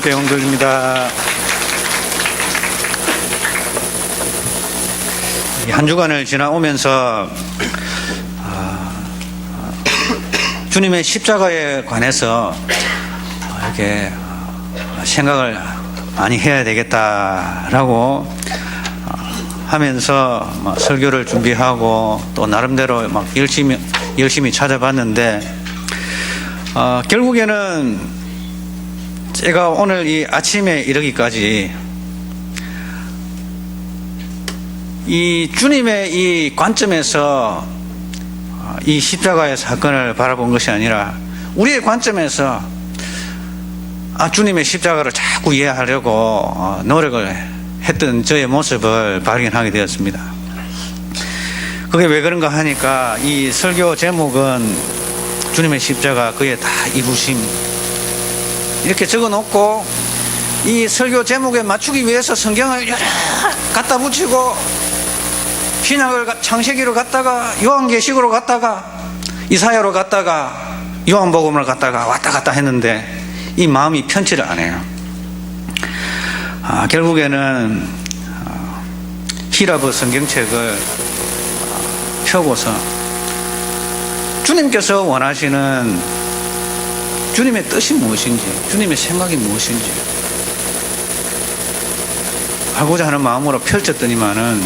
주님께 영광 돌립니다. 한 주간을 지나오면서 주님의 십자가에 관해서 이렇게 생각을 많이 해야 되겠다라고 하면서 설교를 준비하고 또 나름대로 막 열심히 찾아봤는데 결국에는 제가 오늘 이 아침에 이르기까지 이 주님의 이 관점에서 이 십자가의 사건을 바라본 것이 아니라 우리의 관점에서 주님의 십자가를 자꾸 이해하려고 노력을 했던 저의 모습을 발견하게 되었습니다. 그게 왜 그런가 하니까 이 설교 제목은 주님의 십자가 그의 다 이루심 이렇게 적어놓고 이 설교 제목에 맞추기 위해서 성경을 여러 갖다 붙이고 신약을 창세기로 갔다가 요한계시록으로 갔다가 이사야로 갔다가 요한복음을 갔다가 왔다 갔다 했는데 이 마음이 편치를 않아요. 결국에는 히라브 성경책을 펴고서 주님께서 원하시는 주님의 뜻이 무엇인지, 주님의 생각이 무엇인지 하고자 하는 마음으로 펼쳤더니만은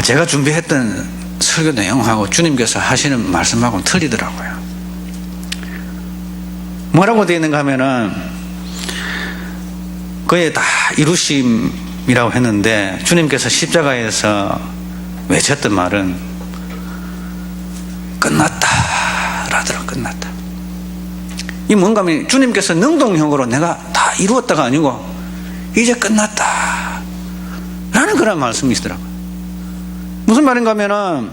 제가 준비했던 설교 내용하고 주님께서 하시는 말씀하고는 틀리더라고요. 뭐라고 되어 있는가 하면은 그의 다 이루심이라고 했는데 주님께서 십자가에서 외쳤던 말은 끝났다 라더라. 끝났다. 이 뭔가 하면 주님께서 능동형으로 내가 다 이루었다가 아니고 이제 끝났다 라는 그런 말씀이시더라고요. 무슨 말인가 하면은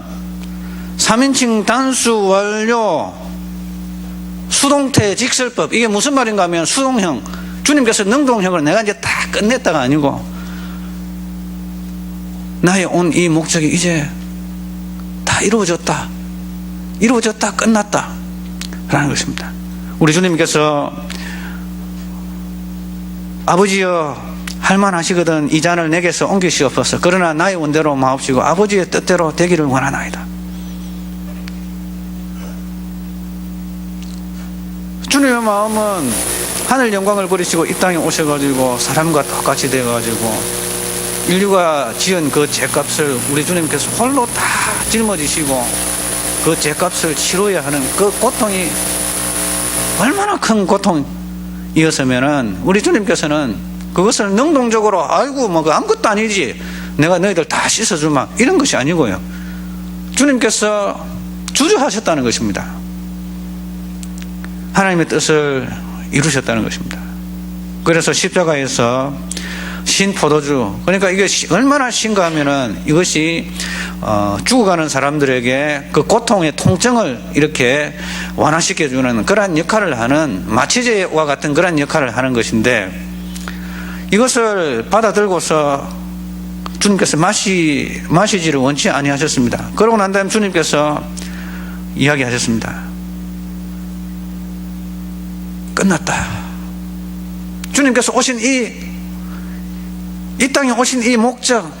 3인칭 단수 완료 수동태 직설법 이게 무슨 말인가 하면 수동형 주님께서 능동형으로 내가 이제 다 끝냈다가 아니고 나의 온 이 목적이 이제 다 이루어졌다 끝났다 라는 것입니다. 우리 주님께서 아버지여 할만하시거든 이 잔을 내게서 옮기시옵소서 그러나 나의 원대로 마옵시고 아버지의 뜻대로 되기를 원하나이다. 주님의 마음은 하늘 영광을 버리시고 이 땅에 오셔가지고 사람과 똑같이 되어가지고 인류가 지은 그 죄값을 우리 주님께서 홀로 다 짊어지시고 그 죄값을 치러야 하는 그 고통이 얼마나 큰 고통이었으면은 우리 주님께서는 그것을 능동적으로 아이고 뭐 아무것도 아니지 내가 너희들 다 씻어주마 이런 것이 아니고요. 주님께서 주저하셨다는 것입니다. 하나님의 뜻을 이루셨다는 것입니다. 그래서 십자가에서 신 포도주 그러니까 이게 얼마나 신가 하면은 이것이 죽어가는 사람들에게 그 고통의 통증을 이렇게 완화시켜주는 그러한 역할을 하는 마취제와 같은 그러한 역할을 하는 것인데 이것을 받아들고서 주님께서 마시지를 원치 아니하셨습니다. 그러고 난 다음에 주님께서 이야기하셨습니다. 끝났다. 주님께서 오신 이 땅에 오신 이 목적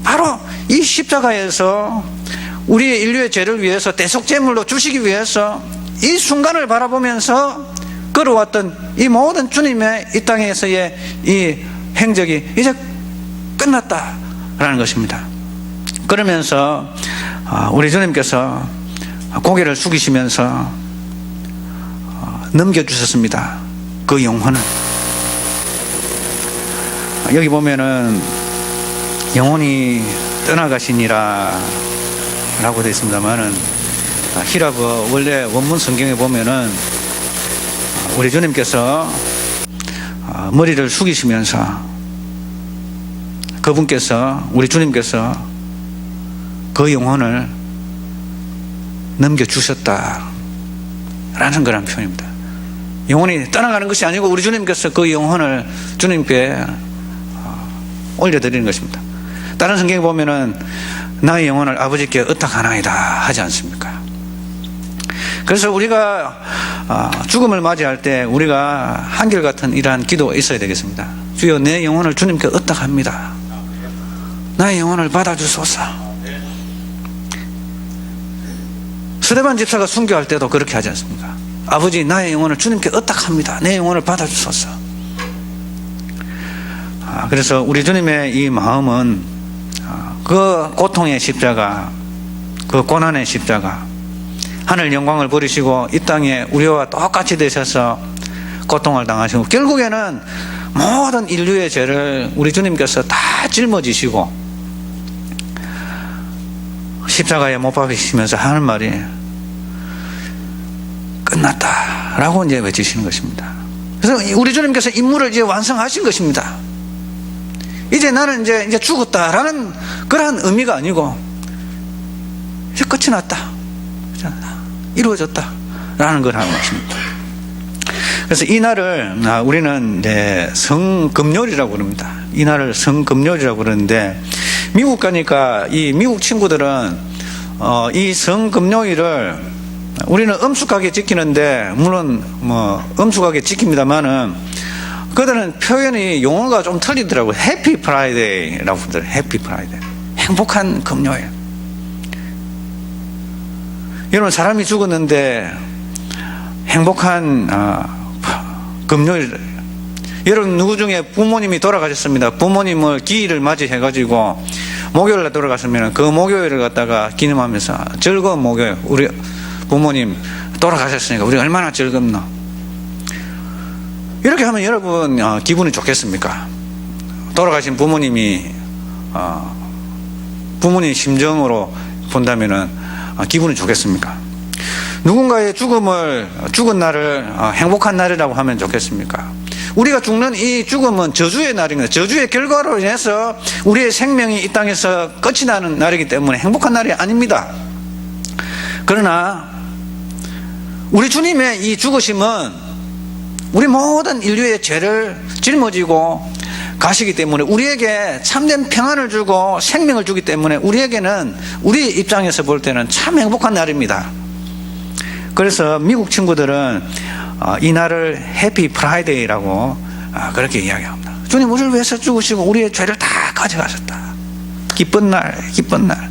바로 이 십자가에서 우리의 인류의 죄를 위해서 대속제물로 주시기 위해서 이 순간을 바라보면서 걸어왔던 이 모든 주님의 이 땅에서의 이 행적이 이제 끝났다라는 것입니다. 그러면서 우리 주님께서 고개를 숙이시면서 넘겨주셨습니다. 그 영혼을. 여기 보면은 영혼이 떠나가시니라 라고 되어 있습니다만은 히라브 원래 원문 성경에 보면은 우리 주님께서 머리를 숙이시면서 그분께서 우리 주님께서 그 영혼을 넘겨주셨다 라는 그런 표현입니다. 영혼이 떠나가는 것이 아니고 우리 주님께서 그 영혼을 주님께 올려드리는 것입니다. 다른 성경에 보면은 나의 영혼을 아버지께 의탁하나이다 하지 않습니까? 그래서 우리가 죽음을 맞이할 때 우리가 한결같은 이러한 기도가 있어야 되겠습니다. 주여, 내 영혼을 주님께 의탁합니다. 나의 영혼을 받아주소서. 스데반 집사가 순교할 때도 그렇게 하지 않습니까? 아버지, 나의 영혼을 주님께 의탁합니다. 내 영혼을 받아주소서. 그래서 우리 주님의 이 마음은 그 고통의 십자가, 그 고난의 십자가, 하늘 영광을 버리시고 이 땅에 우리와 똑같이 되셔서 고통을 당하시고 결국에는 모든 인류의 죄를 우리 주님께서 다 짊어지시고 십자가에 못 박히시면서 하는 말이 끝났다라고 이제 외치시는 것입니다. 그래서 우리 주님께서 임무를 이제 완성하신 것입니다. 이제 나는 이제 죽었다라는 그러한 의미가 아니고 이제 끝이 났다, 이루어졌다라는 걸 하는 것입니다. 그래서 이 날을 우리는 성금요일이라고 그럽니다. 이 날을 성금요일이라고 그러는데, 미국 가니까 이 미국 친구들은 이 성금요일을 우리는 엄숙하게 지키는데, 물론 엄숙하게 지킵니다만은 그들은 표현이 용어가 좀 틀리더라고요. 해피 프라이데이라고 하더라고요. 해피 프라이데이, 행복한 금요일. 여러분, 사람이 죽었는데 행복한 금요일, 여러분 누구 중에 부모님이 돌아가셨습니다. 부모님을 기일을 맞이해가지고 목요일에 돌아갔으면 그 목요일을 갖다가 기념하면서 즐거운 목요일, 우리 부모님 돌아가셨으니까 우리 얼마나 즐겁노. 이렇게 하면 여러분 기분이 좋겠습니까? 돌아가신 부모님이 부모님 심정으로 본다면은 기분이 좋겠습니까? 누군가의 죽은 날을 행복한 날이라고 하면 좋겠습니까? 우리가 죽는 이 죽음은 저주의 날입니다. 저주의 결과로 인해서 우리의 생명이 이 땅에서 끝이 나는 날이기 때문에 행복한 날이 아닙니다. 그러나 우리 주님의 이 죽으심은 우리 모든 인류의 죄를 짊어지고 가시기 때문에 우리에게 참된 평안을 주고 생명을 주기 때문에 우리에게는, 우리 입장에서 볼 때는 참 행복한 날입니다. 그래서 미국 친구들은 이 날을 해피 프라이데이라고 그렇게 이야기합니다. 주님 우리를 위해서 죽으시고 우리의 죄를 다 가져가셨다. 기쁜 날, 기쁜 날.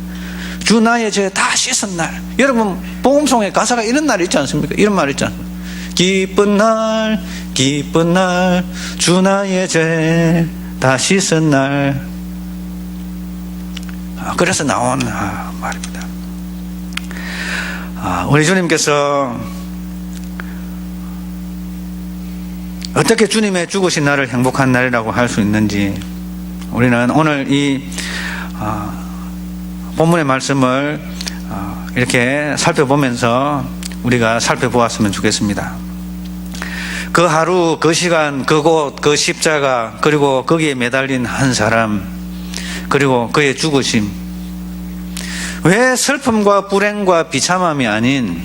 주 나의 죄 다 씻은 날. 여러분, 복음송의 가사가 이런 날 있지 않습니까? 이런 말 있지 않습니까? 기쁜 날, 기쁜 날, 주 나의 죄 다 씻은 날. 그래서 나온 말입니다. 우리 주님께서 어떻게 주님의 죽으신 날을 행복한 날이라고 할 수 있는지, 우리는 오늘 이 본문의 말씀을 이렇게 살펴보면서 우리가 살펴보았으면 좋겠습니다. 그 하루, 그 시간, 그 곳, 그 십자가, 그리고 거기에 매달린 한 사람, 그리고 그의 죽으심, 왜 슬픔과 불행과 비참함이 아닌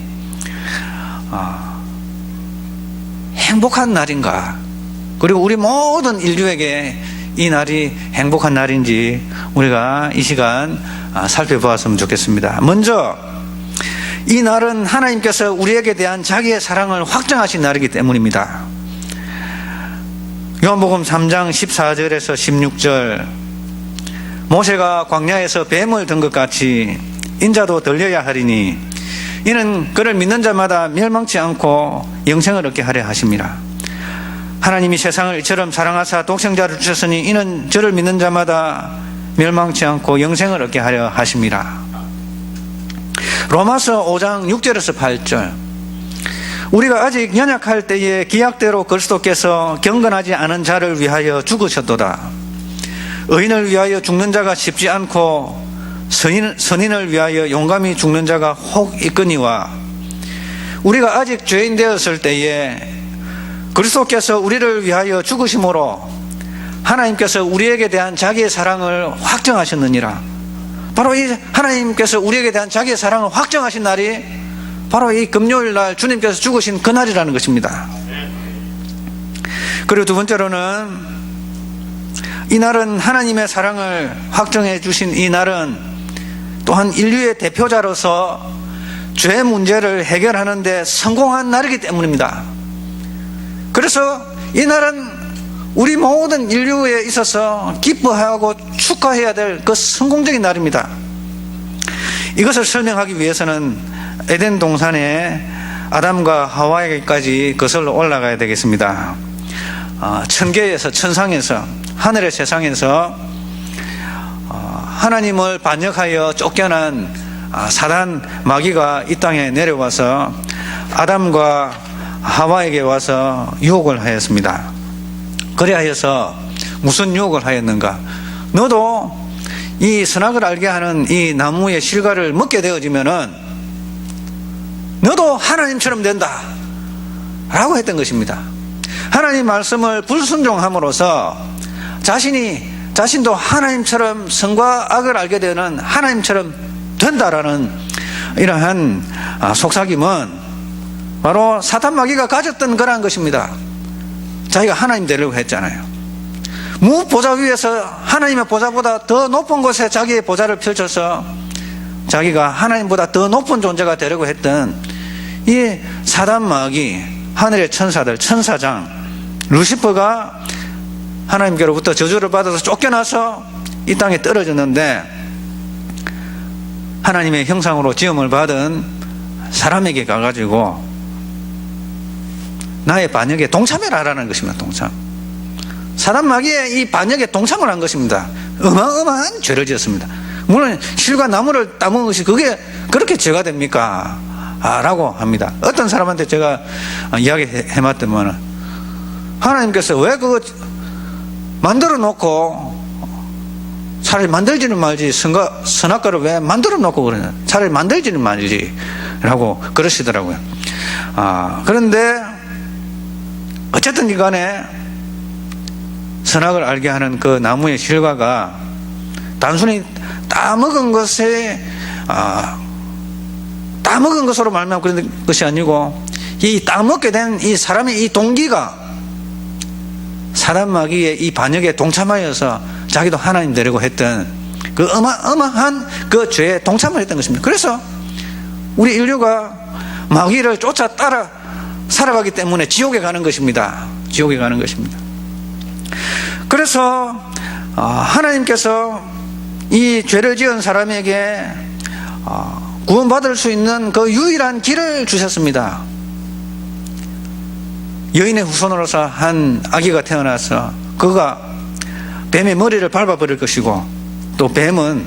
행복한 날인가? 그리고 우리 모든 인류에게 이 날이 행복한 날인지 우리가 이 시간 살펴보았으면 좋겠습니다. 먼저 이 날은 하나님께서 우리에게 대한 자기의 사랑을 확정하신 날이기 때문입니다. 요한복음 3장 14절에서 16절, 모세가 광야에서 뱀을 든 것 같이 인자도 들려야 하리니 이는 그를 믿는 자마다 멸망치 않고 영생을 얻게 하려 하심이라. 하나님이 세상을 이처럼 사랑하사 독생자를 주셨으니 이는 저를 믿는 자마다 멸망치 않고 영생을 얻게 하려 하심이라. 로마서 5장 6절에서 8절, 우리가 아직 연약할 때에 기약대로 그리스도께서 경건하지 않은 자를 위하여 죽으셨도다. 의인을 위하여 죽는 자가 쉽지 않고 선인을 위하여 용감히 죽는 자가 혹 있거니와, 우리가 아직 죄인 되었을 때에 그리스도께서 우리를 위하여 죽으심으로 하나님께서 우리에게 대한 자기의 사랑을 확정하셨느니라. 바로 이 하나님께서 우리에게 대한 자기의 사랑을 확정하신 날이 바로 이 금요일 날 주님께서 죽으신 그 날이라는 것입니다. 그리고 두 번째로는 이 날은 하나님의 사랑을 확정해 주신 이 날은 또한 인류의 대표자로서 죄 문제를 해결하는 데 성공한 날이기 때문입니다. 그래서 이날은 우리 모든 인류에 있어서 기뻐하고 축하해야 될 그 성공적인 날입니다. 이것을 설명하기 위해서는 에덴 동산에 아담과 하와에게까지 거슬러 올라가야 되겠습니다. 천계에서, 천상에서, 하늘의 세상에서 하나님을 반역하여 쫓겨난 사단 마귀가 이 땅에 내려와서 아담과 하와에게 와서 유혹을 하였습니다. 그리하여서 무슨 유혹을 하였는가? 너도 이 선악을 알게 하는 이 나무의 실과를 먹게 되어지면은 너도 하나님처럼 된다 라고 했던 것입니다. 하나님 말씀을 불순종함으로써 자신도 하나님처럼 선과 악을 알게 되는 하나님처럼 된다라는 이러한 속삭임은 바로 사탄 마귀가 가졌던 거라는 것입니다. 자기가 하나님 되려고 했잖아요. 무보좌 위에서 하나님의 보좌보다 더 높은 곳에 자기의 보좌를 펼쳐서 자기가 하나님보다 더 높은 존재가 되려고 했던 이 사단 마귀, 하늘의 천사들, 천사장 루시퍼가 하나님께로부터 저주를 받아서 쫓겨나서 이 땅에 떨어졌는데, 하나님의 형상으로 지음을 받은 사람에게 가가지고 나의 반역에 동참해라라는 것입니다. 동참. 사단 마귀의 이 반역에 동참을 한 것입니다. 어마어마한 죄를 지었습니다. 물론 실과 나무를 따먹은 것이 그게 그렇게 죄가 됩니까? 라고 합니다. 어떤 사람한테 제가 이야기해봤더니 하나님께서 왜 그거 만들어 놓고 차라리 만들지는 말지, 선악과를 왜 만들어 놓고 그러냐, 차라리 만들지는 말지 라고 그러시더라고요. 그런데 어쨌든 간에 선악을 알게 하는 그 나무의 실과가 단순히 따먹은 것으로 말미암아 그런 것이 아니고, 이 따먹게 된 이 사람의 이 동기가 사단 마귀의 이 반역에 동참하여서 자기도 하나님 되려고 했던 그 어마어마한 그 죄에 동참을 했던 것입니다. 그래서 우리 인류가 마귀를 쫓아 따라 살아가기 때문에 지옥에 가는 것입니다. 지옥에 가는 것입니다. 그래서 하나님께서 이 죄를 지은 사람에게 구원받을 수 있는 그 유일한 길을 주셨습니다. 여인의 후손으로서 한 아기가 태어나서 그가 뱀의 머리를 밟아버릴 것이고, 또 뱀의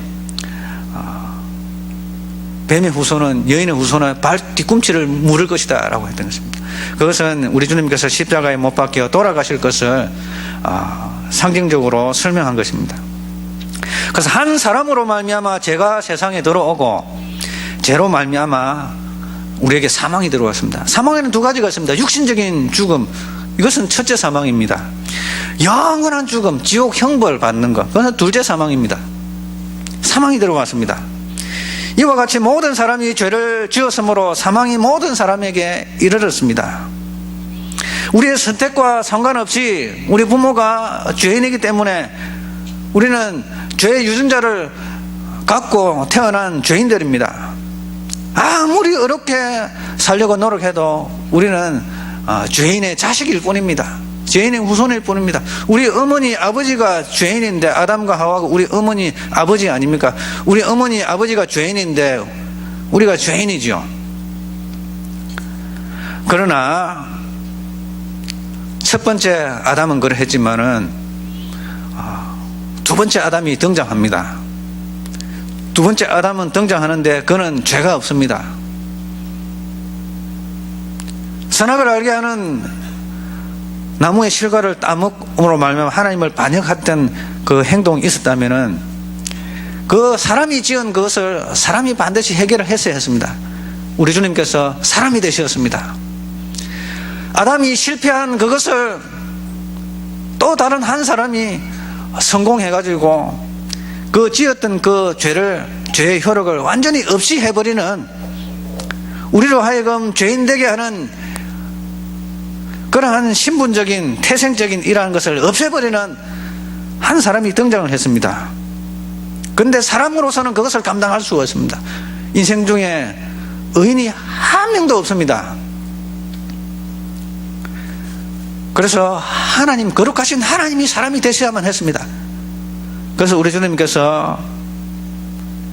후손은, 여인의 후손은 발 뒤꿈치를 물을 것이다 라고 했던 것입니다. 그것은 우리 주님께서 십자가에 못 박혀 돌아가실 것을 상징적으로 설명한 것입니다. 그래서 한 사람으로 말미암아 죄가 세상에 들어오고, 죄로 말미암아 우리에게 사망이 들어왔습니다. 사망에는 두 가지가 있습니다. 육신적인 죽음, 이것은 첫째 사망입니다. 영원한 죽음, 지옥 형벌 받는 것, 그것은 둘째 사망입니다. 사망이 들어왔습니다. 이와 같이 모든 사람이 죄를 지었으므로 사망이 모든 사람에게 이르렀습니다. 우리의 선택과 상관없이 우리 부모가 죄인이기 때문에 우리는 죄의 유전자를 갖고 태어난 죄인들입니다. 아무리 어렵게 살려고 노력해도 우리는 죄인의 자식일 뿐입니다. 죄인의 후손일 뿐입니다. 우리 어머니 아버지가 죄인인데, 아담과 하와가 우리 어머니 아버지 아닙니까? 우리 어머니 아버지가 죄인인데 우리가 죄인이죠. 그러나 첫 번째 아담은 그러했지만은 두 번째 아담이 등장합니다. 두 번째 아담은 등장하는데 그는 죄가 없습니다. 선악을 알게 하는 나무의 실과를 따먹음으로 말미암아 하나님을 반역했던 그 행동이 있었다면은 그 사람이 지은 그것을 사람이 반드시 해결을 했어야 했습니다. 우리 주님께서 사람이 되셨습니다. 아담이 실패한 그것을 또 다른 한 사람이 성공해가지고 그 지었던 그 죄의 효력을 완전히 없이 해버리는, 우리로 하여금 죄인 되게 하는 그러한 신분적인 태생적인 이러한 것을 없애버리는 한 사람이 등장을 했습니다. 그런데 사람으로서는 그것을 감당할 수가 없습니다. 인생 중에 의인이 한 명도 없습니다. 그래서 하나님, 거룩하신 하나님이 사람이 되셔야만 했습니다. 그래서 우리 주님께서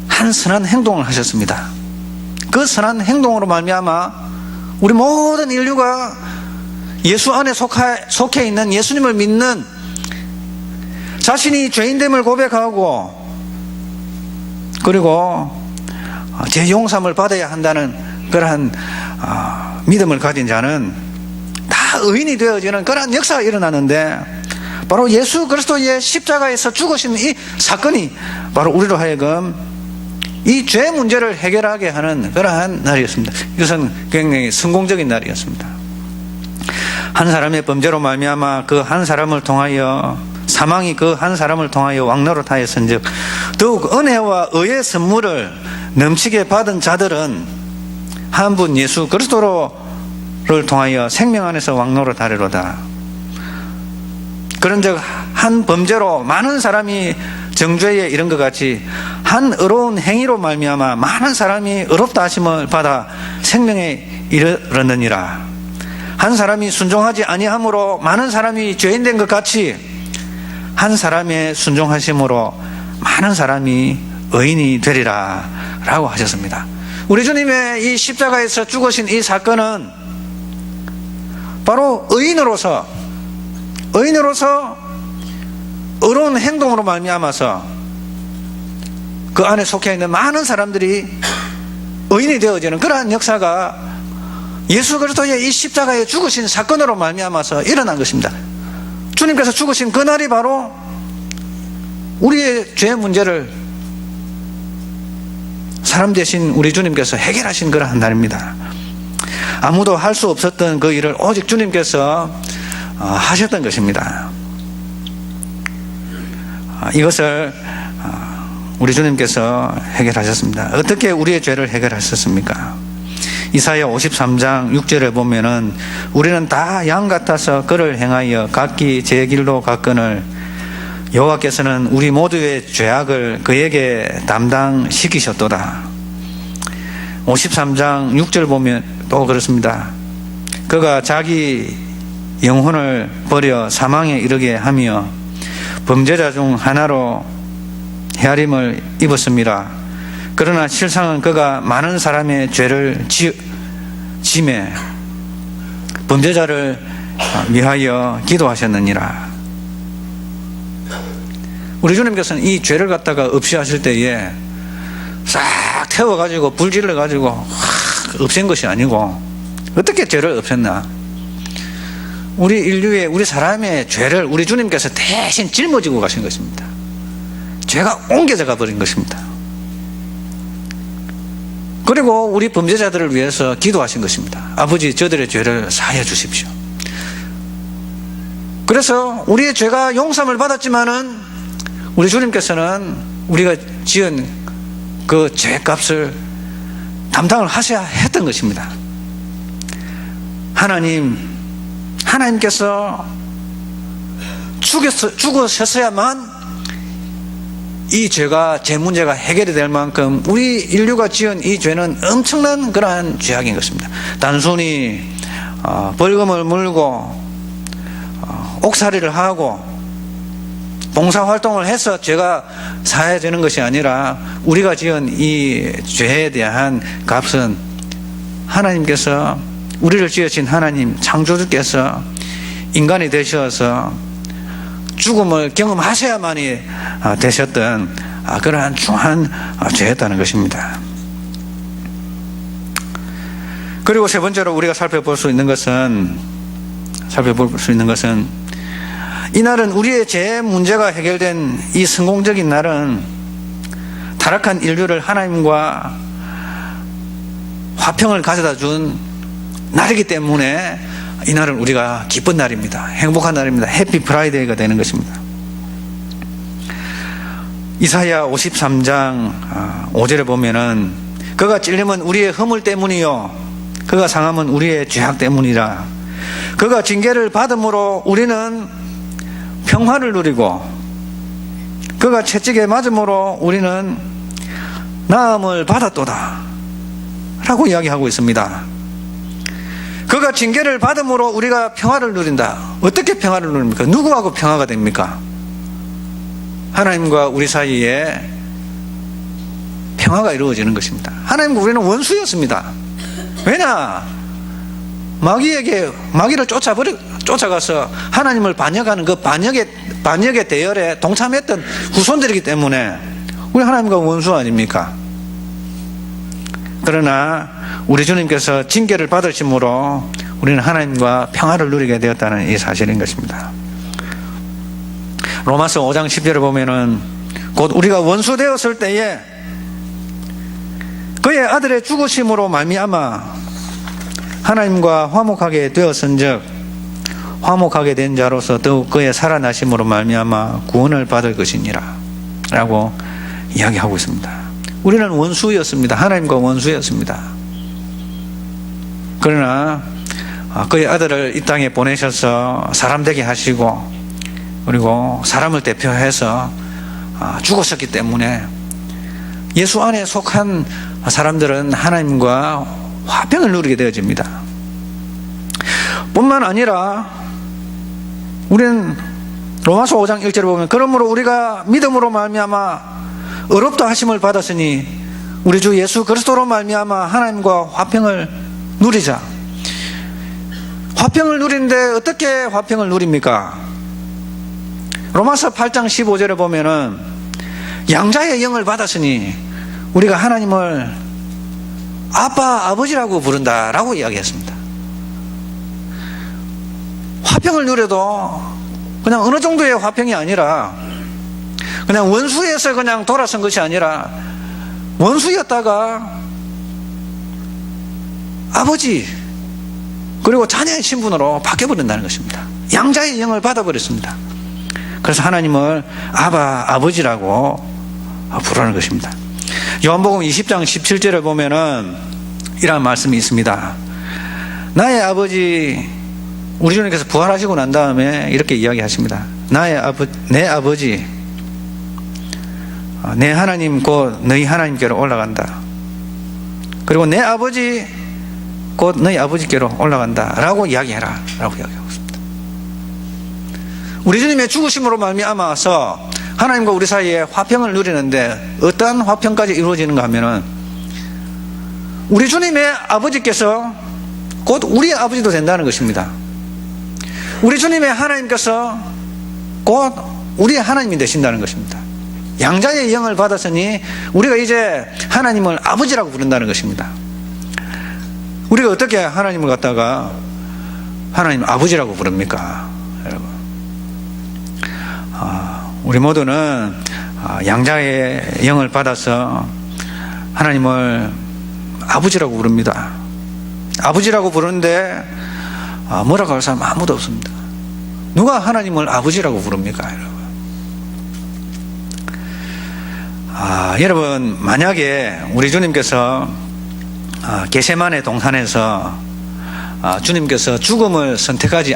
한 선한 행동을 하셨습니다. 그 선한 행동으로 말미암아 우리 모든 인류가 예수 안에 속해 있는 예수님을 믿는, 자신이 죄인됨을 고백하고 그리고 제 용서함을 받아야 한다는 그러한 믿음을 가진 자는 다 의인이 되어지는 그러한 역사가 일어나는데, 바로 예수 그리스도의 십자가에서 죽으신 이 사건이 바로 우리로 하여금 이 죄 문제를 해결하게 하는 그러한 날이었습니다. 이것은 굉장히 성공적인 날이었습니다. 한 사람의 범죄로 말미암아 그 한 사람을 통하여, 사망이 그 한 사람을 통하여 왕노릇하였은즉 더욱 은혜와 의의 선물을 넘치게 받은 자들은 한 분 예수 그리스도를 통하여 생명 안에서 왕노릇하리로다. 그런즉 한 범죄로 많은 사람이 정죄에 이른 것 같이 한 의로운 행위로 말미암아 많은 사람이 의롭다 하심을 받아 생명에 이르렀느니라. 한 사람이 순종하지 아니함으로 많은 사람이 죄인된 것 같이 한 사람의 순종하심으로 많은 사람이 의인이 되리라 라고 하셨습니다. 우리 주님의 이 십자가에서 죽으신 이 사건은 바로 의인으로서 의로운 행동으로 말미암아서 그 안에 속해 있는 많은 사람들이 의인이 되어지는 그러한 역사가 예수 그리스도의 이 십자가에 죽으신 사건으로 말미암아서 일어난 것입니다. 주님께서 죽으신 그날이 바로 우리의 죄 문제를 사람 대신 우리 주님께서 해결하신 그러한 날입니다. 아무도 할 수 없었던 그 일을 오직 주님께서 하셨던 것입니다. 이것을 우리 주님께서 해결하셨습니다. 어떻게 우리의 죄를 해결하셨습니까? 이사야 53장 6절에 보면은 우리는 다 양 같아서 그를 행하여 각기 제 길로 갔거늘 여호와께서는 우리 모두의 죄악을 그에게 담당시키셨도다. 53장 6절 보면 또 그렇습니다. 그가 자기 영혼을 버려 사망에 이르게 하며 범죄자 중 하나로 헤아림을 입었습니다. 그러나 실상은 그가 많은 사람의 죄를 짐에 범죄자를 위하여 기도하셨느니라. 우리 주님께서는 이 죄를 갖다가 없이 하실 때에 싹 태워가지고 불질러가지고 확 없앤 것이 아니고, 어떻게 죄를 없앴나? 우리 인류의, 우리 사람의 죄를 우리 주님께서 대신 짊어지고 가신 것입니다. 죄가 옮겨져 가버린 것입니다. 그리고 우리 범죄자들을 위해서 기도하신 것입니다. 아버지, 저들의 죄를 사하여 주십시오. 그래서 우리의 죄가 용서함을 받았지만은 우리 주님께서는 우리가 지은 그 죄값을 담당을 하셔야 했던 것입니다. 하나님께서 죽으셨어야만 이 죄가, 죄 문제가 해결이 될 만큼 우리 인류가 지은 이 죄는 엄청난 그러한 죄악인 것입니다. 단순히 벌금을 물고 옥살이를 하고 봉사활동을 해서 죄가 사해지는 것이 아니라 우리가 지은 이 죄에 대한 값은 하나님께서, 우리를 지으신 하나님 창조주께서 인간이 되셔서 죽음을 경험하셔야만이 되셨던 그러한 중한 죄였다는 것입니다. 그리고 세 번째로 우리가 살펴볼 수 있는 것은 이날은 우리의 죄 문제가 해결된 이 성공적인 날은 타락한 인류를 하나님과 화평을 가져다 준 날이기 때문에 이날은 우리가 기쁜 날입니다. 행복한 날입니다. 해피 프라이데이가 되는 것입니다. 이사야 53장 5절에 보면은 그가 찔림은 우리의 허물 때문이요 그가 상함은 우리의 죄악 때문이라. 그가 징계를 받음으로 우리는 평화를 누리고 그가 채찍에 맞음으로 우리는 나음을 받았도다 라고 이야기하고 있습니다. 그가 징계를 받음으로 우리가 평화를 누린다. 어떻게 평화를 누립니까? 누구하고 평화가 됩니까? 하나님과 우리 사이에 평화가 이루어지는 것입니다. 하나님과 우리는 원수였습니다. 왜냐? 마귀를 쫓아가서 하나님을 반역하는 그 반역의 대열에 동참했던 후손들이기 때문에 우리 하나님과 원수 아닙니까? 그러나 우리 주님께서 징계를 받으심으로 우리는 하나님과 평화를 누리게 되었다는 이 사실인 것입니다. 로마서 5장 10절을 보면은 곧 우리가 원수 되었을 때에 그의 아들의 죽으심으로 말미암아 하나님과 화목하게 되었은즉 화목하게 된 자로서 더욱 그의 살아나심으로 말미암아 구원을 받을 것이니라 라고 이야기하고 있습니다. 우리는 원수였습니다. 하나님과 원수였습니다. 그러나 그의 아들을 이 땅에 보내셔서 사람 되게 하시고 그리고 사람을 대표해서 죽으셨기 때문에 예수 안에 속한 사람들은 하나님과 화평을 누리게 되어집니다. 뿐만 아니라 우리는 로마서 5장 1절을 보면 그러므로 우리가 믿음으로 말미암아 의롭다 하심을 받았으니 우리 주 예수 그리스도로 말미암아 하나님과 화평을 누리자. 화평을 누리는데 어떻게 화평을 누립니까? 로마서 8장 15절에 보면은 양자의 영을 받았으니 우리가 하나님을 아빠, 아버지라고 부른다라고 이야기했습니다. 화평을 누려도 그냥 어느 정도의 화평이 아니라 그냥 원수에서 그냥 돌아선 것이 아니라 원수였다가 아버지 그리고 자녀의 신분으로 바뀌어버린다는 것입니다. 양자의 영을 받아버렸습니다. 그래서 하나님을 아바, 아버지라고 부르는 것입니다. 요한복음 20장 17절에 보면은 이런 말씀이 있습니다. 나의 아버지, 우리 주님께서 부활하시고 난 다음에 이렇게 이야기하십니다. 내 아버지, 내 하나님 곧 너희 하나님께로 올라간다. 그리고 내 아버지 곧 너희 아버지께로 올라간다 라고 이야기해라 라고 이야기하고 있습니다. 우리 주님의 죽으심으로 말미암아서 하나님과 우리 사이에 화평을 누리는데 어떠한 화평까지 이루어지는가 하면은 우리 주님의 아버지께서 곧 우리의 아버지도 된다는 것입니다. 우리 주님의 하나님께서 곧 우리의 하나님이 되신다는 것입니다. 양자의 영을 받았으니 우리가 이제 하나님을 아버지라고 부른다는 것입니다. 우리가 어떻게 하나님을 갖다가 하나님 아버지라고 부릅니까? 여러분, 우리 모두는 양자의 영을 받아서 하나님을 아버지라고 부릅니다. 아버지라고 부르는데 뭐라고 할 사람 아무도 없습니다. 누가 하나님을 아버지라고 부릅니까, 여러분? 여러분, 만약에 우리 주님께서 겟세마네 동산에서 주님께서 죽음을 선택하지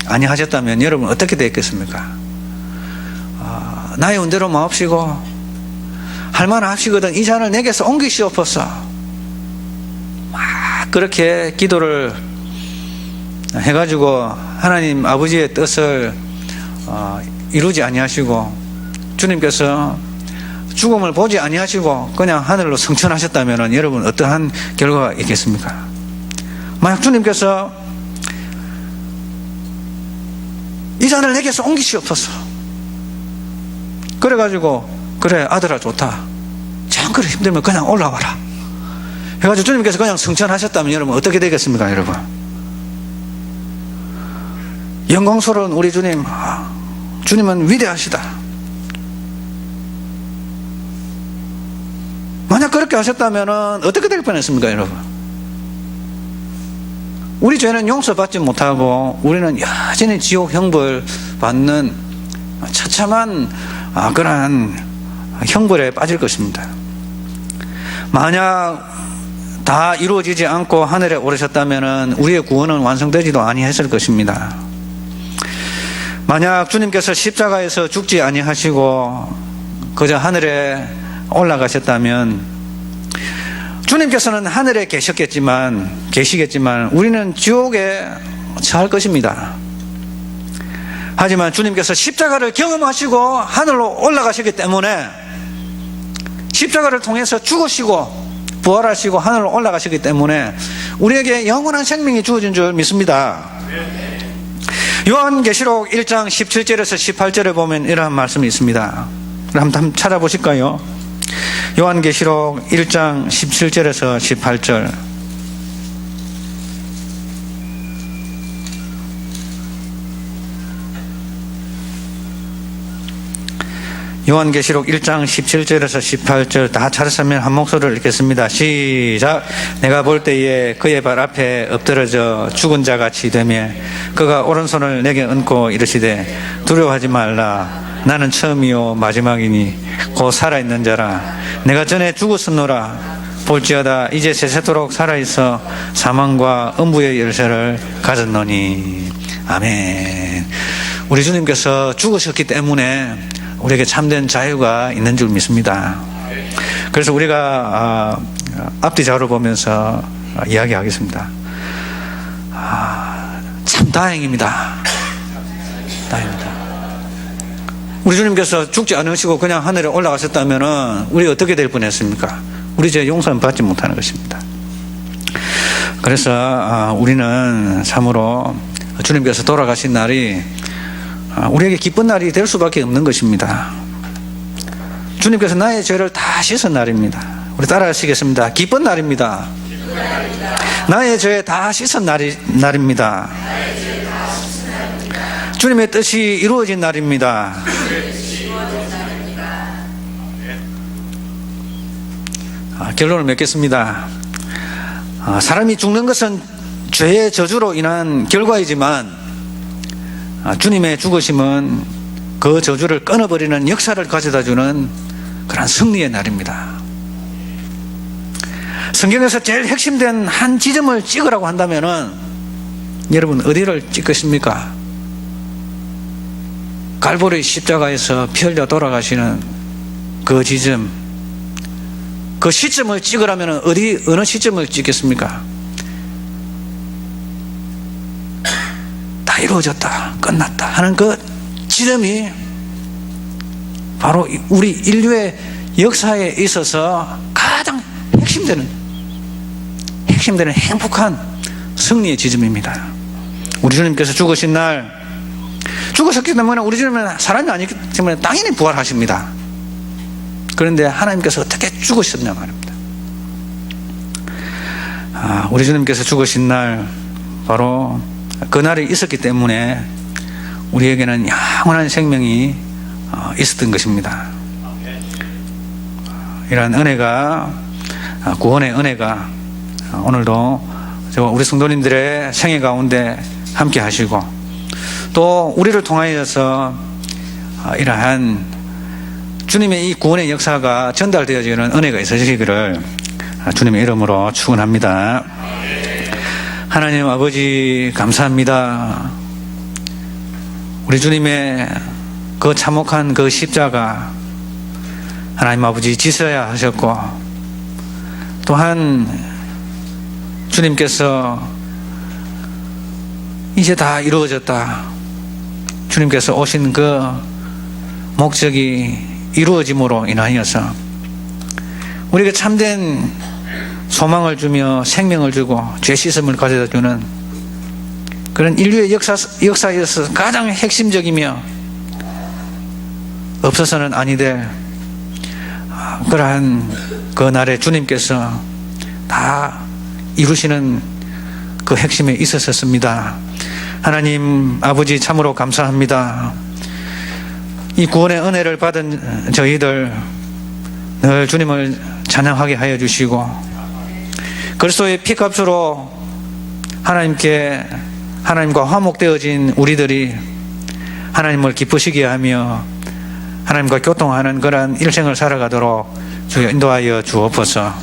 아니하셨다면 여러분 어떻게 됐겠습니까? 나의 은대로 마옵시고 할만하시거든 이 잔을 내게서 옮기시옵소서. 막 그렇게 기도를 해가지고 하나님 아버지의 뜻을 이루지 아니하시고 주님께서 죽음을 보지 아니하시고 그냥 하늘로 승천하셨다면 여러분 어떠한 결과가 있겠습니까? 만약 주님께서 이 잔을 내게서 옮기시옵소서. 그래가지고 그래 아들아 좋다. 참 그래 힘들면 그냥 올라와라. 해가지고 주님께서 그냥 승천하셨다면 여러분 어떻게 되겠습니까, 여러분? 영광스러운 우리 주님, 주님은 위대하시다. 만약 그렇게 하셨다면 어떻게 될 뻔했습니까, 여러분? 우리 죄는 용서받지 못하고 우리는 여전히 지옥 형벌 받는 처참한 그러한 형벌에 빠질 것입니다. 만약 다 이루어지지 않고 하늘에 오르셨다면 우리의 구원은 완성되지도 아니했을 것입니다. 만약 주님께서 십자가에서 죽지 아니하시고 그저 하늘에 올라가셨다면 주님께서는 하늘에 계시겠지만 우리는 지옥에 처할 것입니다. 하지만 주님께서 십자가를 경험하시고 하늘로 올라가시기 때문에, 십자가를 통해서 죽으시고 부활하시고 하늘로 올라가시기 때문에 우리에게 영원한 생명이 주어진 줄 믿습니다. 요한계시록 1장 17절에서 18절에 보면 이러한 말씀이 있습니다. 한번 찾아보실까요? 요한계시록 1장 17절에서 18절. 요한계시록 1장 17절에서 18절 다 찾았으면 한 목소리를 읽겠습니다. 시작. 내가 볼 때에 그의 발 앞에 엎드러져 죽은 자같이 되며 그가 오른손을 내게 얹고 이르시되 두려워하지 말라. 나는 처음이요 마지막이니 곧 살아있는 자라. 내가 전에 죽었었노라. 볼지어다 이제 세세토록 살아있어 사망과 음부의 열쇠를 가졌노니. 아멘. 우리 주님께서 죽으셨기 때문에 우리에게 참된 자유가 있는 줄 믿습니다. 그래서 우리가 앞뒤 좌우를 보면서 이야기하겠습니다. 참 다행입니다. 다행입니다. 우리 주님께서 죽지 않으시고 그냥 하늘에 올라가셨다면 우리 어떻게 될 뻔했습니까? 우리 죄 용서는 받지 못하는 것입니다. 그래서 우리는 참으로 주님께서 돌아가신 날이 우리에게 기쁜 날이 될 수밖에 없는 것입니다. 주님께서 나의 죄를 다 씻은 날입니다. 우리 따라하시겠습니다. 기쁜 날입니다. 나의 죄 다 씻은 날입니다. 주님의 뜻이 이루어진 날입니다. 결론을 맺겠습니다. 사람이 죽는 것은 죄의 저주로 인한 결과이지만 주님의 죽으심은 그 저주를 끊어버리는 역사를 가져다주는 그런 승리의 날입니다. 성경에서 제일 핵심된 한 지점을 찍으라고 한다면은 여러분 어디를 찍겠습니까? 갈보리 십자가에서 피 흘려 돌아가시는 그 지점, 그 시점을 찍으라면 어느 시점을 찍겠습니까? 다 이루어졌다, 끝났다 하는 그 지점이 바로 우리 인류의 역사에 있어서 가장 핵심되는 행복한 승리의 지점입니다. 우리 주님께서 죽으신 날, 죽으셨기 때문에 우리 주님은 사람이 아니기 때문에 당연히 부활하십니다. 그런데 하나님께서 어떻게 죽으셨냐 말입니다. 우리 주님께서 죽으신 날, 바로 그 날이 있었기 때문에 우리에게는 영원한 생명이 있었던 것입니다. 이러한 은혜가, 구원의 은혜가 오늘도 우리 성도님들의 생애 가운데 함께 하시고, 또 우리를 통하여서 이러한 주님의 이 구원의 역사가 전달되어지는 은혜가 있으시기를 주님의 이름으로 축원합니다. 하나님 아버지 감사합니다. 우리 주님의 그 참혹한 그 십자가 하나님 아버지 지셔야 하셨고, 또한 주님께서 이제 다 이루어졌다, 주님께서 오신 그 목적이 이루어짐으로 인하여서 우리에게 참된 소망을 주며 생명을 주고 죄 씻음을 가져다 주는 그런 인류의 역사에서 가장 핵심적이며 없어서는 아니 될 그러한 그 날에 주님께서 다 이루시는 그 핵심에 있었습니다. 하나님 아버지 참으로 감사합니다. 이 구원의 은혜를 받은 저희들 늘 주님을 찬양하게 하여 주시고, 그리스도의 피값으로 하나님과 화목되어진 우리들이 하나님을 기쁘시게 하며 하나님과 교통하는 그러한 일생을 살아가도록 주여 인도하여 주옵소서.